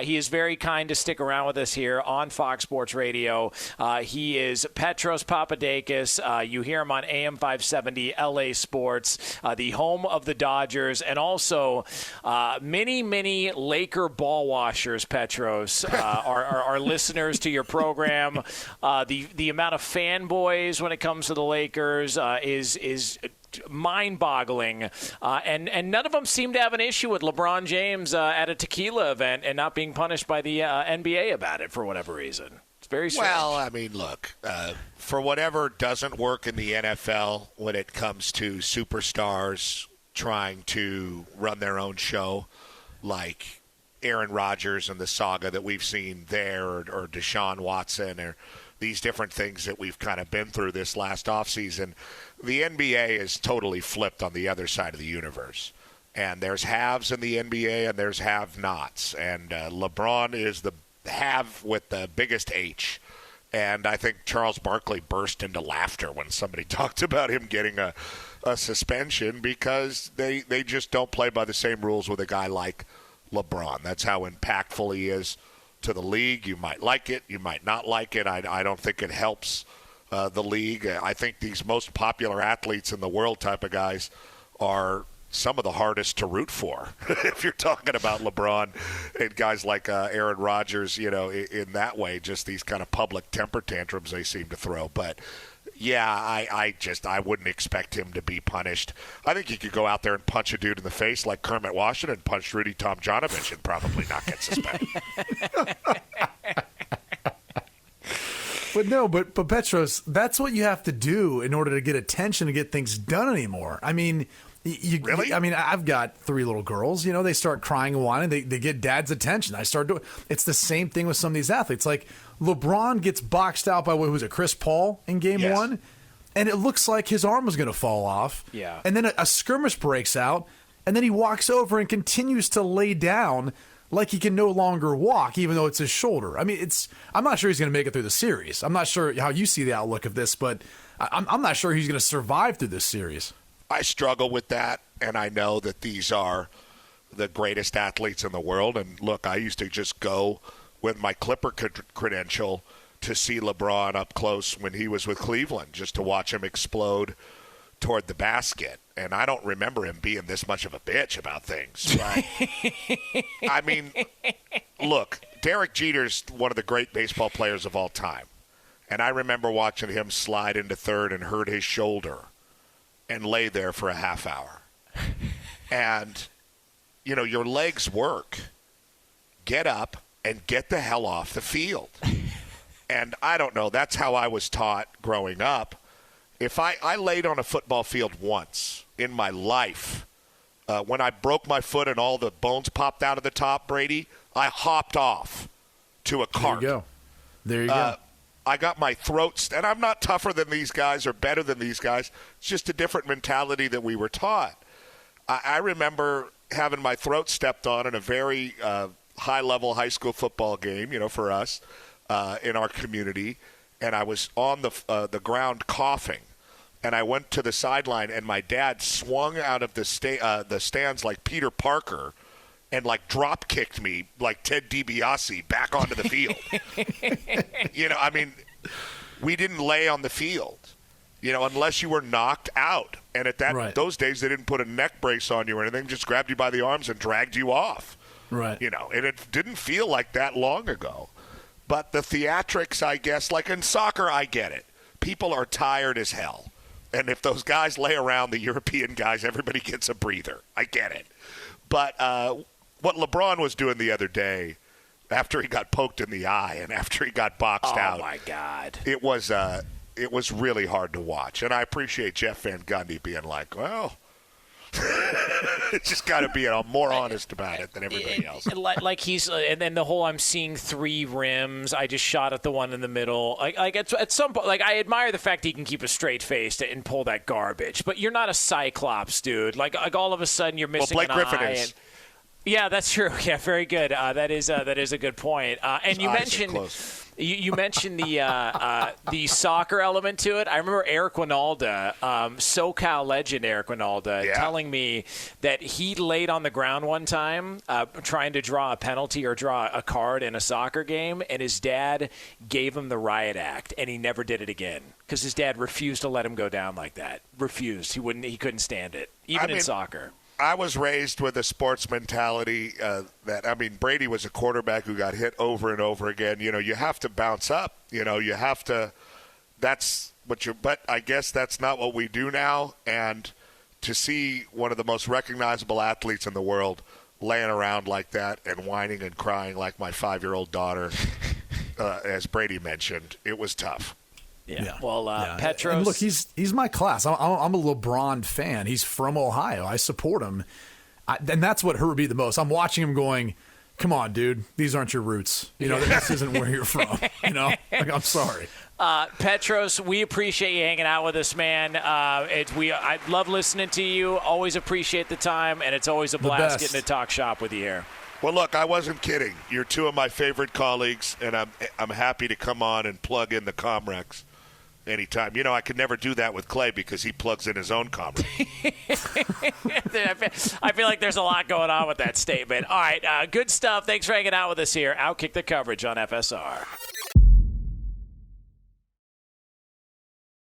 He is very kind to stick around with us here on Fox Sports Radio. He is Petros Papadakis. You hear him on AM 570 LA Sports, the home of the Dodgers, and also many Laker ball washers, Petros, are listeners to your program. The amount of fanboys when it comes to the Lakers is mind-boggling, and none of them seem to have an issue with LeBron James at a tequila event and not being punished by the NBA about it for whatever reason. It's very strange. Well, I mean, look, for whatever doesn't work in the NFL when it comes to superstars trying to run their own show, like Aaron Rodgers and the saga that we've seen there, or Deshaun Watson, or these different things that we've kind of been through this last offseason, the NBA is totally flipped on the other side of the universe. And there's haves in the NBA and there's have-nots. And LeBron is the have with the biggest H. And I think Charles Barkley burst into laughter when somebody talked about him getting a suspension because they just don't play by the same rules with a guy like LeBron. That's how impactful he is to the league. You might like it, you might not like it. I don't think it helps the league. I think these most popular athletes in the world type of guys are some of the hardest to root for. If you're talking about LeBron and guys like Aaron Rodgers, in that way, just these kind of public temper tantrums they seem to throw. But yeah, I wouldn't expect him to be punished. I think he could go out there and punch a dude in the face like Kermit Washington punched Rudy Tomjanovich and probably not get suspended. But Petros, that's what you have to do in order to get attention to get things done anymore. I mean, really? I mean, I've got 3 little girls. They start crying and whining. They get dad's attention. I start doing. It's the same thing with some of these athletes. Like LeBron gets boxed out by Chris Paul in Game 1, and it looks like his arm was going to fall off. Yeah. And then a skirmish breaks out, and then he walks over and continues to lay down like he can no longer walk, even though it's his shoulder. I mean, I'm not sure he's going to make it through the series. I'm not sure how you see the outlook of this, but I'm not sure he's going to survive through this series. I struggle with that, and I know that these are the greatest athletes in the world. And look, I used to just go with my Clipper credential to see LeBron up close when he was with Cleveland, just to watch him explode toward the basket. And I don't remember him being this much of a bitch about things. Right? I mean, look, Derek Jeter's one of the great baseball players of all time. And I remember watching him slide into third and hurt his shoulder and lay there for a half hour. And, your legs work. Get up and get the hell off the field. And I don't know, that's how I was taught growing up. If I laid on a football field once in my life, when I broke my foot and all the bones popped out of the top, Brady, I hopped off to a cart. There you go. I got my throat, and I'm not tougher than these guys or better than these guys. It's just a different mentality that we were taught. I remember having my throat stepped on in a very high-level high school football game, for us in our community, and I was on the ground coughing. And I went to the sideline, and my dad swung out of the stands like Peter Parker and, drop kicked me like Ted DiBiase back onto the field. We didn't lay on the field, unless you were knocked out. And at those days, they didn't put a neck brace on you or anything, just grabbed you by the arms and dragged you off. Right. And it didn't feel like that long ago. But the theatrics, I guess, like in soccer, I get it. People are tired as hell. And if those guys lay around, the European guys, everybody gets a breather. I get it. But what LeBron was doing the other day, after he got poked in the eye and after he got boxed out. Oh, my God. It was really hard to watch. And I appreciate Jeff Van Gundy being like, well, it's just got to be more honest about it than everybody else. Like he's, and then the whole I'm seeing 3 rims. I just shot at the one in the middle. Like at some point, I admire the fact he can keep a straight face and pull that garbage. But you're not a Cyclops, dude. Like all of a sudden you're missing Blake an Griffin eye. is. Yeah, that's true. Yeah, very good. That is a good point. And you mentioned. You mentioned the soccer element to it. I remember Eric Winalda, SoCal legend Eric Winalda, telling me that he laid on the ground one time trying to draw a penalty or draw a card in a soccer game, and his dad gave him the riot act, and he never did it again because his dad refused to let him go down like that. Refused. He couldn't stand it, even in soccer. I was raised with a sports mentality Brady was a quarterback who got hit over and over again. You have to bounce up. You have to – that's what you're – but I guess that's not what we do now. And to see one of the most recognizable athletes in the world laying around like that and whining and crying like my 5-year-old daughter, as Brady mentioned, it was tough. Yeah. Well, Petros. And look, he's my class. I'm a LeBron fan. He's from Ohio. I support him. And that's what hurt me the most. I'm watching him going, come on, dude. These aren't your roots. This isn't where you're from. I'm sorry. Petros, we appreciate you hanging out with us, man. I love listening to you. Always appreciate the time, and it's always a blast getting to talk shop with you here. Well, look, I wasn't kidding. You're two of my favorite colleagues, and I'm happy to come on and plug in the Comrex anytime. I could never do that with Clay because he plugs in his own Comrex. I feel like there's a lot going on with that statement. All right, good stuff. Thanks for hanging out with us here. Outkick the coverage on FSR.